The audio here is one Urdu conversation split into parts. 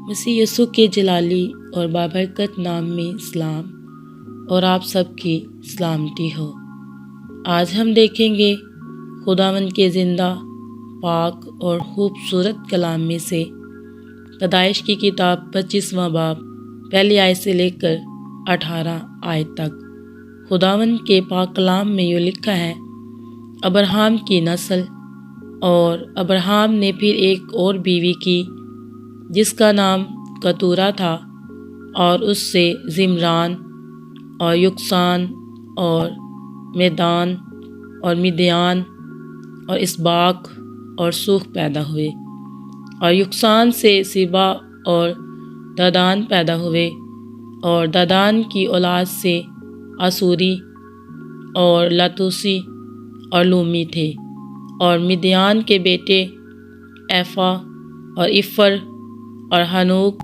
مسیح یسوع کے جلالی اور بابرکت نام میں سلام اور آپ سب کی سلامتی ہو۔ آج ہم دیکھیں گے خداوند کے زندہ، پاک اور خوبصورت کلام میں سے پیدائش کی کتاب 25واں باب پہلی آیت سے لے کر 18 آیت تک۔ خداوند کے پاک کلام میں یہ لکھا ہے: ابراہیم کی نسل، اور ابراہیم نے پھر ایک اور بیوی کی جس کا نام کتورا تھا، اور اس سے زمران اور یقسان اور میدان اور مدیان اور اسباق اور سوخ پیدا ہوئے، اور یقسان سے سبا اور ددان پیدا ہوئے، اور ددان کی اولاد سے آسوری اور لاتوسی اور لومی تھے، اور مدیان کے بیٹے ایفا اور افر اور ہنوک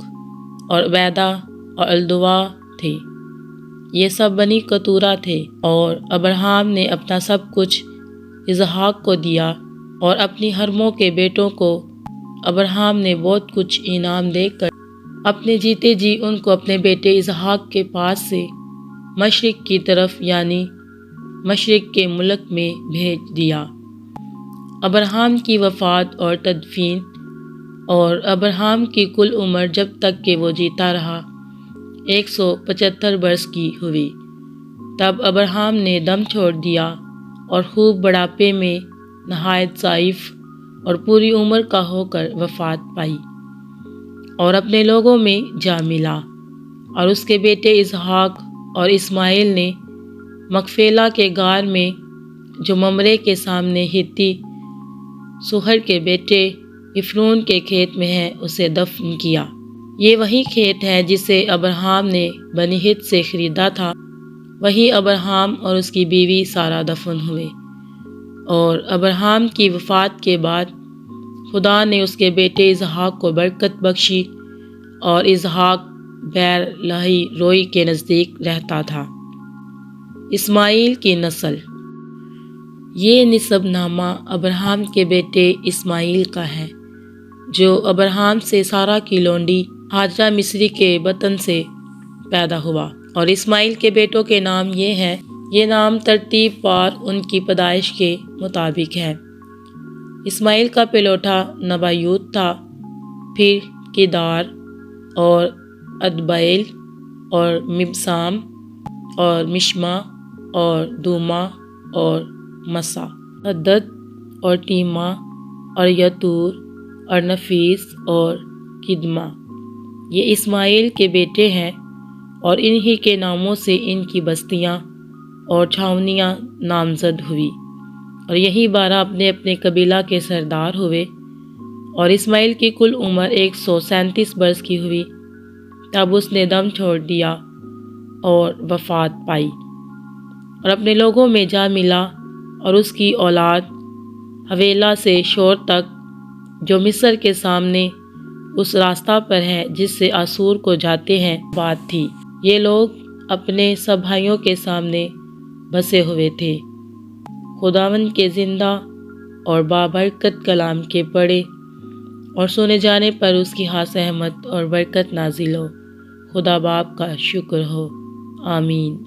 اور عبیدہ اور الدوا تھے۔ یہ سب بنی کتورا تھے، اور ابراہیم نے اپنا سب کچھ اسحاق کو دیا، اور اپنی حرموں کے بیٹوں کو ابراہیم نے بہت کچھ انعام دے کر اپنے جیتے جی ان کو اپنے بیٹے اسحاق کے پاس سے مشرق کی طرف یعنی مشرق کے ملک میں بھیج دیا۔ ابراہیم کی وفات اور تدفین، اور ابراہیم کی کل عمر جب تک کہ وہ جیتا رہا 175 برس کی ہوئی۔ تب ابراہیم نے دم چھوڑ دیا اور خوب بڑھاپے میں نہایت ضعیف اور پوری عمر کا ہو کر وفات پائی، اور اپنے لوگوں میں جا ملا۔ اور اس کے بیٹے اسحاق اور اسماعیل نے مکفیلا کے غار میں جو ممرے کے سامنے ہتی سوہر کے بیٹے افرون کے کھیت میں ہے اسے دفن کیا۔ یہ وہی کھیت ہے جسے ابراہیم نے بنی ہت سے خریدا تھا۔ وہیں ابراہیم اور اس کی بیوی سارہ دفن ہوئے۔ اور ابراہیم کی وفات کے بعد خدا نے اس کے بیٹے اسحاق کو برکت بخشی، اور اسحاق بیر لہی روئی کے نزدیک رہتا تھا۔ اسماعیل کی نسل۔ یہ نسب نامہ ابراہیم کے بیٹے اسماعیل کا ہے، جو ابراہیم سے سارہ کی لونڈی ہاجرہ مصری کے بطن سے پیدا ہوا۔ اور اسماعیل کے بیٹوں کے نام یہ ہیں، یہ نام ترتیب وار ان کی پیدائش کے مطابق ہے۔ اسماعیل کا پہلوٹا نبایوت تھا، پھر کیدار اور ادبیل اور مبسام اور مشما اور دوما اور مسا، عدد اور ٹیما اور یتور اور نفیس اور کدما۔ یہ اسماعیل کے بیٹے ہیں، اور انہی کے ناموں سے ان کی بستیاں اور چھاؤنیاں نامزد ہوئی، اور یہی 12 اپنے اپنے قبیلہ کے سردار ہوئے۔ اور اسماعیل کی کل عمر 137 برس کی ہوئی، تب اس نے دم چھوڑ دیا اور وفات پائی، اور اپنے لوگوں میں جا ملا۔ اور اس کی اولاد حویلا سے شور تک، جو مصر کے سامنے اس راستہ پر ہے جس سے آسور کو جاتے ہیں، بات تھی۔ یہ لوگ اپنے سب بھائیوں کے سامنے بسے ہوئے تھے۔ خداوند کے زندہ اور بابرکت کلام کے پڑھے اور سنے جانے پر اس کی خاص رحمت اور برکت نازل ہو۔ خدا باپ کا شکر ہو، آمین۔